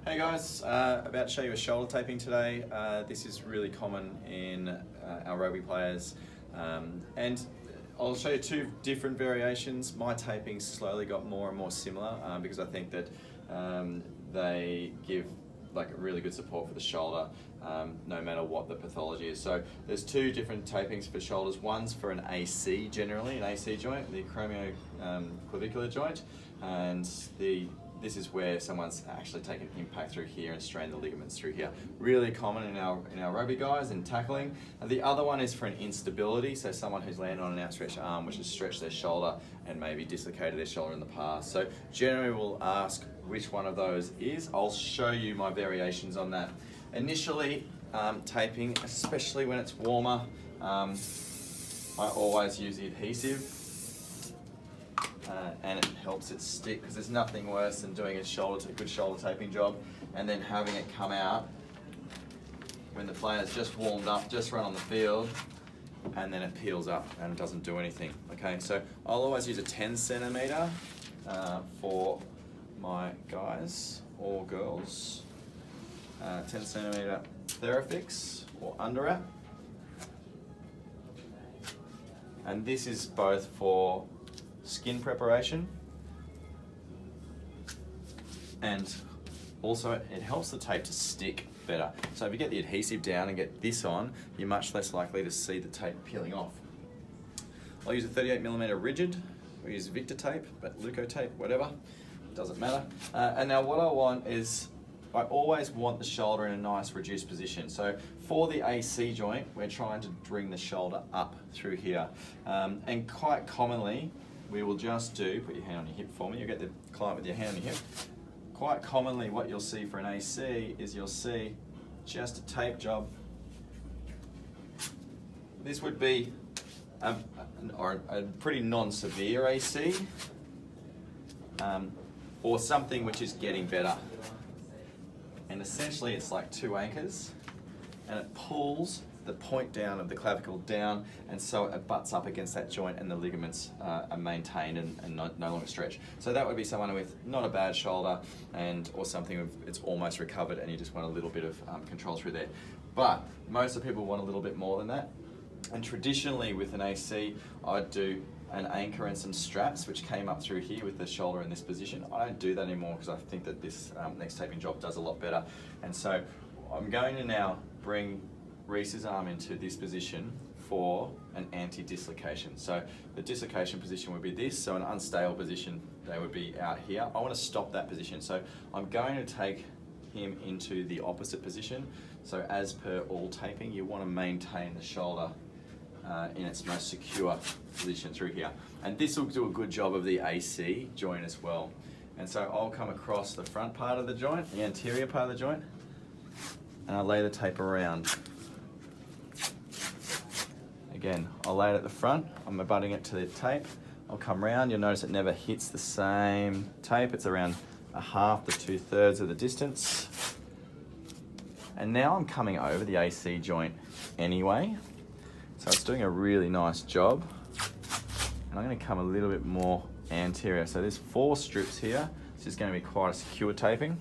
Hey guys, about to show you a shoulder taping today. This is really common in our rugby players, and I'll show you two different variations. My taping slowly got more and more similar because I think that they give like really good support for the shoulder no matter what the pathology is. So there's two different tapings for shoulders. One's for an AC generally, an AC joint, the acromioclavicular joint, and this is where someone's actually taken impact through here and strained the ligaments through here. Really common in our rugby guys in tackling. And the other one is for an instability, so someone who's landed on an outstretched arm which has stretched their shoulder and maybe dislocated their shoulder in the past. So generally we'll ask which one of those is. I'll show you my variations on that. Initially, taping, especially when it's warmer, I always use the adhesive. And it helps it stick, because there's nothing worse than doing a good shoulder taping job and then having it come out when the player's just warmed up, just run on the field, and then it peels up and it doesn't do anything. Okay, so I'll always use a 10 centimeter for my guys or girls. 10 centimeter Therafix or Underwrap. And this is both for skin preparation, and also it helps the tape to stick better. So if you get the adhesive down and get this on, you're much less likely to see the tape peeling off. I'll use a 38mm rigid, we use Victor tape, but Luco tape, whatever, doesn't matter. And now what I want is, I always want the shoulder in a nice reduced position. So for the AC joint, we're trying to bring the shoulder up through here. And quite commonly, we will just do, put your hand on your hip for me, you'll get the client with your hand on your hip. Quite commonly what you'll see for an AC is you'll see just a tape job. This would be a pretty non-severe AC, or something which is getting better. And essentially it's like two anchors, and it pulls the point down of the clavicle down, and so it butts up against that joint and the ligaments are maintained and no longer stretch. So that would be someone with not a bad shoulder or something it's almost recovered and you just want a little bit of control through there. But most of the people want a little bit more than that. And traditionally with an AC, I'd do an anchor and some straps which came up through here with the shoulder in this position. I don't do that anymore because I think that this next taping job does a lot better. And so I'm going to now bring Reese's arm into this position for an anti-dislocation. So the dislocation position would be this, so an unstable position, they would be out here. I want to stop that position, so I'm going to take him into the opposite position. So as per all taping, you want to maintain the shoulder in its most secure position through here. And this will do a good job of the AC joint as well. And so I'll come across the front part of the joint, the anterior part of the joint, and I'll lay the tape around. Again, I'll lay it at the front, I'm abutting it to the tape, I'll come round, you'll notice it never hits the same tape, it's around a half to 2/3 of the distance. And now I'm coming over the AC joint anyway, so it's doing a really nice job. And I'm going to come a little bit more anterior, so there's 4 strips here, this is going to be quite a secure taping.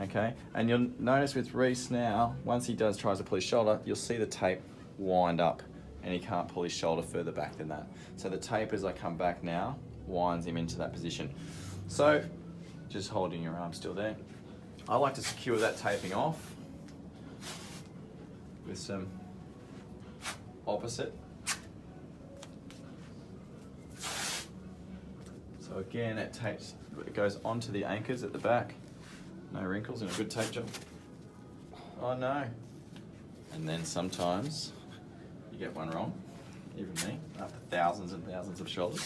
Okay, and you'll notice with Reese now, once he tries to pull his shoulder, you'll see the tape wind up and he can't pull his shoulder further back than that. So the tape, as I come back now, winds him into that position. So just holding your arm still there. I like to secure that taping off with some opposite. So again, it goes onto the anchors at the back. No wrinkles and a good tape job. Oh no. And then sometimes you get one wrong, even me, after thousands and thousands of shoulders.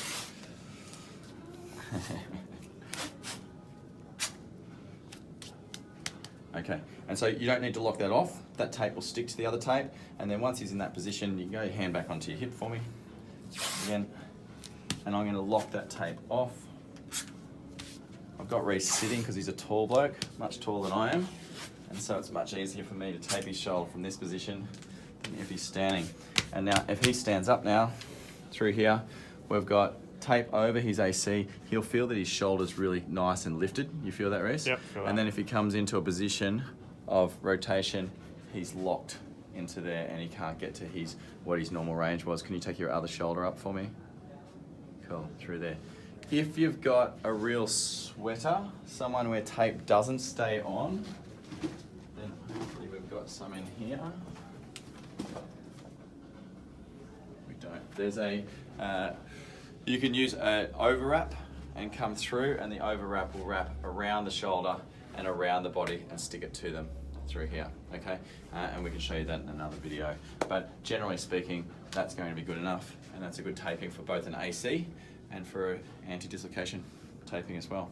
Okay, and so you don't need to lock that off. That tape will stick to the other tape, and then once he's in that position, you can go your hand back onto your hip for me. Again, and I'm going to lock that tape off. I've got Reese sitting because he's a tall bloke, much taller than I am, and so it's much easier for me to tape his shoulder from this position than if he's standing. And now if he stands up now through here, we've got tape over his AC, he'll feel that his shoulder's really nice and lifted. You feel that, Reese? Yep, feel that. And then if he comes into a position of rotation, he's locked into there and he can't get to what his normal range was. Can you take your other shoulder up for me? Cool, through there. If you've got a real sweater, someone where tape doesn't stay on, then hopefully we've got some in here. We don't. There's you can use an overwrap and come through, and the overwrap will wrap around the shoulder and around the body and stick it to them through here, okay? And we can show you that in another video. But generally speaking, that's going to be good enough, and that's a good taping for both an AC and for anti-dislocation taping as well.